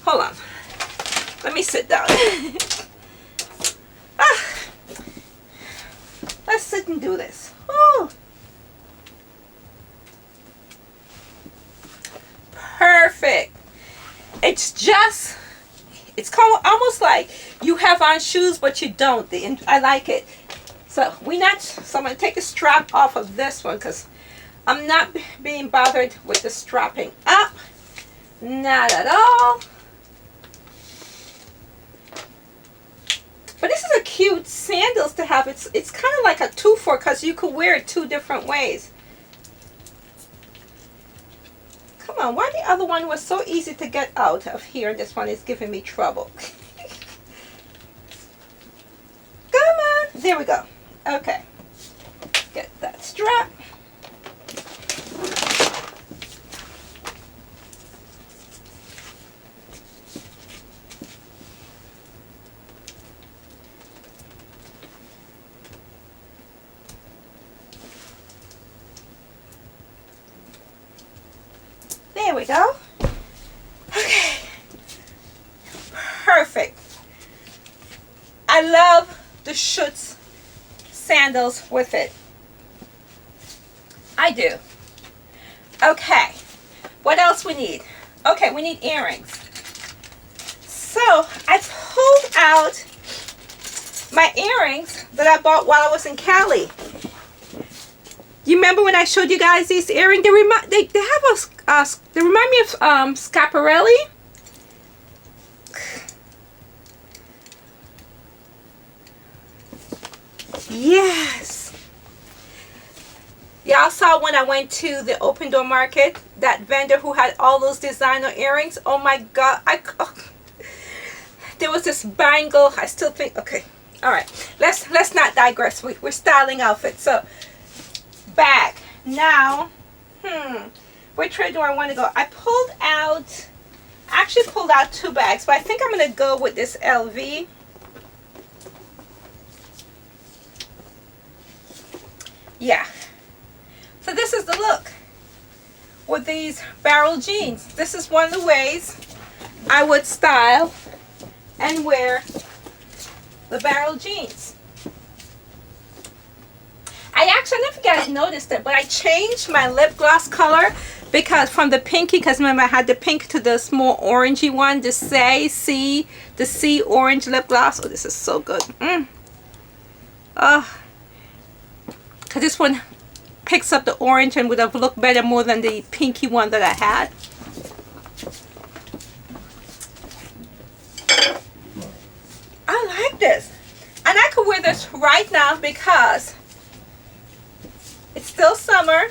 Hold on. Let me sit down. Ah, let's sit and do this. Oh, perfect. It's just, it's almost like you have on shoes but you don't. I like it. So I'm going to take the strap off of this one because I'm not being bothered with the strapping up. Not at all. But this is a cute sandals to have. It's kind of like a 2-for because you could wear it 2 different ways. Come on, why the other one was so easy to get out of here and this one is giving me trouble? Come on. There we go. Okay. Get that strap. There we go. Okay. Perfect. I love the Schutz sandals with it. I do. Okay. What else we need? Okay, we need earrings. So I pulled out my earrings that I bought while I was in Cali. You remember when I showed you guys these earrings? They remind me of Schiaparelli. Yes. Y'all saw when I went to the open door market, that vendor who had all those designer earrings. Oh my God. There was this bangle. I still think, okay. All right. Let's not digress. We're styling outfits. So, bag. Now, which way do I want to go? I actually pulled out 2 bags, but I think I'm going to go with this LV. Yeah. So this is the look with these barrel jeans. This is one of the ways I would style and wear the barrel jeans. I never got noticed it, but I changed my lip gloss color because from the pinky, because remember I had the pink to the small orangey one, the C orange lip gloss. Oh, this is so good. Because this one picks up the orange and would have looked better more than the pinky one that I had. I like this. And I could wear this right now because it's still summer.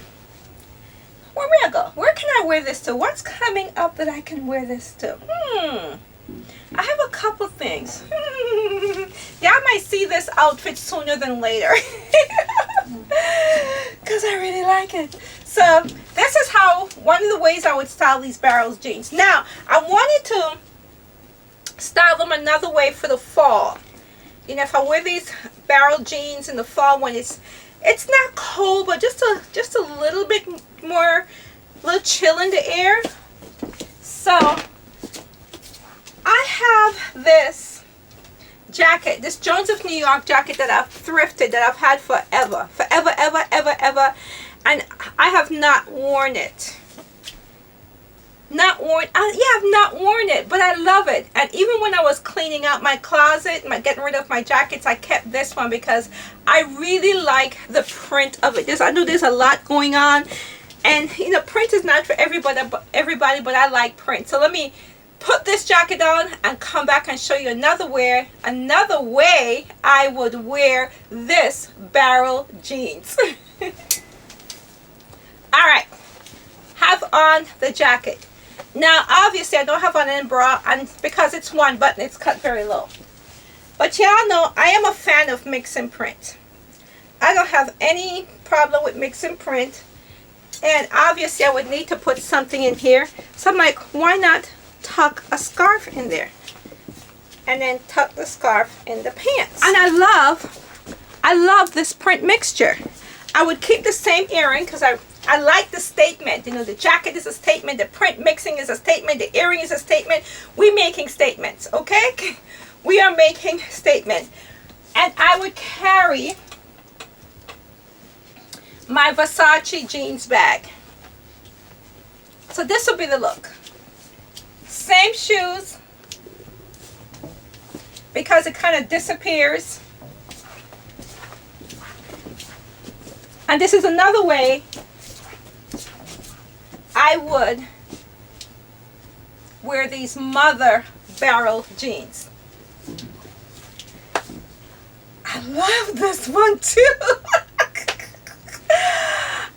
Where may I go? Where can I wear this to? What's coming up that I can wear this to? I have a couple things. Y'all might see this outfit sooner than later. Because I really like it. So this is one of the ways I would style these barrel jeans. Now, I wanted to style them another way for the fall. You know, if I wear these barrel jeans in the fall when it's not cold, but just a little bit more, little chill in the air. So I have this jacket, this Jones of New York jacket that I've thrifted, that I've had forever, ever, and I have not worn it. I've not worn it, but I love it. And even when I was cleaning out my closet, getting rid of my jackets, I kept this one because I really like the print of it. I know there's a lot going on, and you know, print is not for everybody, but I like print. So let me put this jacket on and come back and show you another way I would wear this barrel jeans. All right, have on the jacket. Now, obviously, I don't have on any bra, and because it's one button, it's cut very low. But y'all know I am a fan of mix and print. I don't have any problem with mix and print. And obviously, I would need to put something in here. So I'm like, why not tuck a scarf in there? And then tuck the scarf in the pants. And I love this print mixture. I would keep the same earring because I like the statement. You know, the jacket is a statement, the print mixing is a statement, the earring is a statement. We're making statements, okay? We are making statement. And I would carry my Versace jeans bag. So this will be the look. Same shoes, because it kind of disappears. And this is another way I would wear these mother barrel jeans. I love this one too.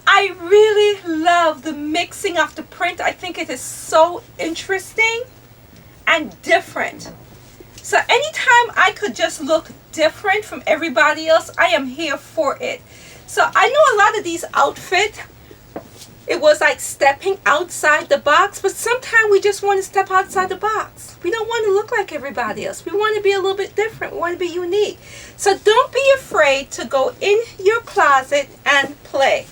I really love the mixing of the print. I think it is so interesting and different. So anytime I could just look different from everybody else, I am here for it. So I know a lot of these outfits, it was like stepping outside the box, but sometimes we just want to step outside the box. We don't want to look like everybody else. We want to be a little bit different. We want to be unique. So don't be afraid to go in your closet and play.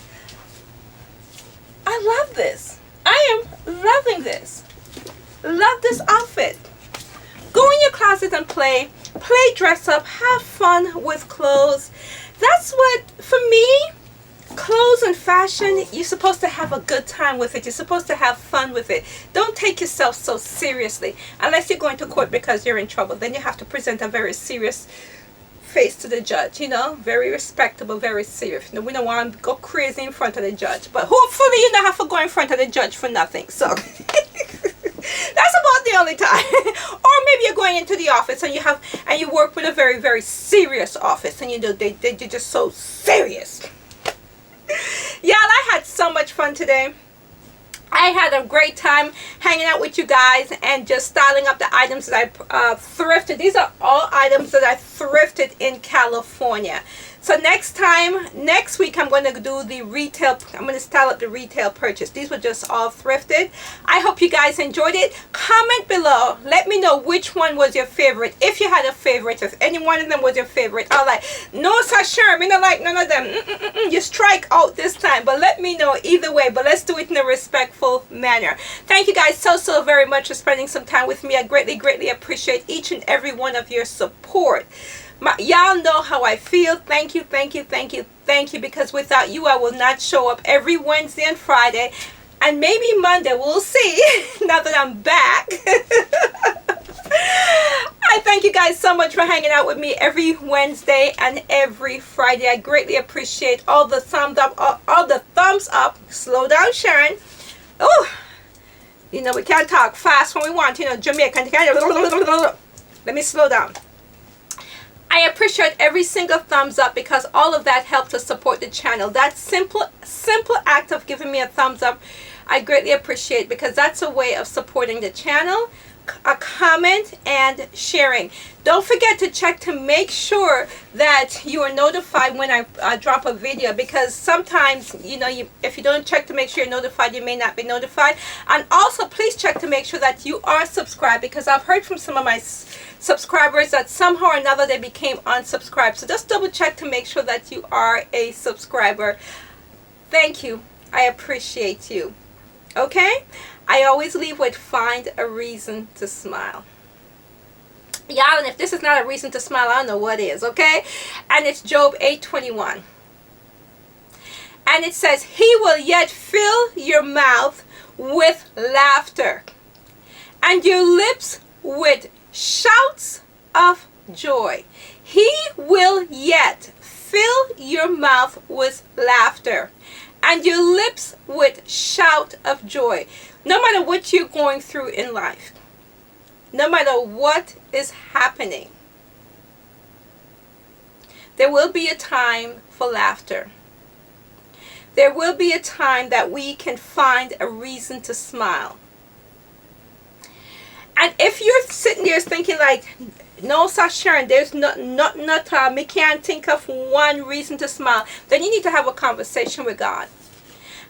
I love this. I am loving this. Love this outfit. Go in your closet and play. Play dress up. Have fun with clothes. That's what, for me, clothes and fashion, you're supposed to have a good time with it. You're supposed to have fun with it. Don't take yourself so seriously. Unless you're going to court because you're in trouble. Then you have to present a very serious face to the judge, you know, very respectable, very serious. You know, we don't want to go crazy in front of the judge, but hopefully you don't have to go in front of the judge for nothing. So that's about the only time. Or maybe you're going into the office and you work with a very, very serious office, and you know they're just so serious. Y'all, I had so much fun today. I had a great time hanging out with you guys and just styling up the items that I thrifted. These are all items that I thrifted in California. So next week, I'm going to do the retail. I'm going to style up the retail purchase. These were just all thrifted. I hope you guys enjoyed it. Comment below. Let me know which one was your favorite. If you had a favorite, if any one of them was your favorite. I like, no, Sasha, me not like none of them. You strike out this time. But let me know either way. But let's do it in a respectful manner. Thank you guys so very much for spending some time with me. I greatly appreciate each and every one of your support. Y'all know how I feel. Thank you, because without you I will not show up every Wednesday and Friday, and maybe Monday. We'll see. Now that I'm back. I thank you guys so much for hanging out with me every Wednesday and every Friday. I greatly appreciate all the thumbs up, Slow down, Sharon. Oh, you know, we can't talk fast when we want, you know, Jamaican. Let me slow down. I appreciate every single thumbs up, because all of that helps to support the channel. That simple act of giving me a thumbs up, I greatly appreciate, because that's a way of supporting the channel. A comment and sharing. Don't forget to check to make sure that you are notified when I drop a video, because sometimes, you know, if you don't check to make sure you're notified, you may not be notified. And also please check to make sure that you are subscribed, because I've heard from some of my subscribers that somehow or another they became unsubscribed. So just double check to make sure that you are a subscriber. Thank you. I appreciate you. Okay? I always leave with find a reason to smile. Y'all, and if this is not a reason to smile, I don't know what is, okay? And it's Job 8:21. And it says, He will yet fill your mouth with laughter, and your lips with shouts of joy. He will yet fill your mouth with laughter, and your lips with shout of joy. No matter what you're going through in life, no matter what is happening, there will be a time for laughter. There will be a time that we can find a reason to smile. And if you're sitting there thinking like, no, Sasha, there's me can't think of one reason to smile, then you need to have a conversation with God.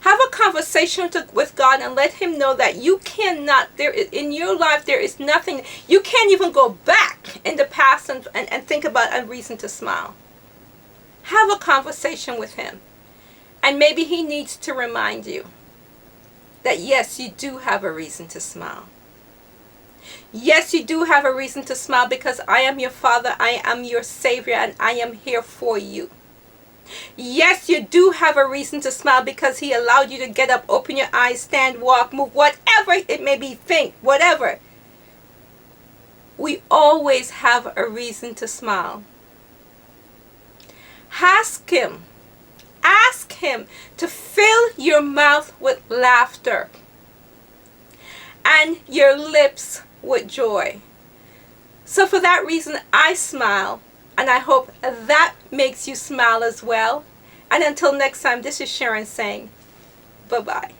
Have a conversation with God and let Him know that you cannot, in your life there is nothing, you can't even go back in the past and think about a reason to smile. Have a conversation with Him. And maybe He needs to remind you that yes, you do have a reason to smile. Yes, you do have a reason to smile because I am your Father, I am your Savior, and I am here for you. Yes, you do have a reason to smile because He allowed you to get up, open your eyes, stand, walk, move, whatever it may be, think, whatever. We always have a reason to smile. Ask Him to fill your mouth with laughter and your lips with joy. So for that reason, I smile, and I hope that makes you smile as well. And until next time, this is Sharon saying bye-bye.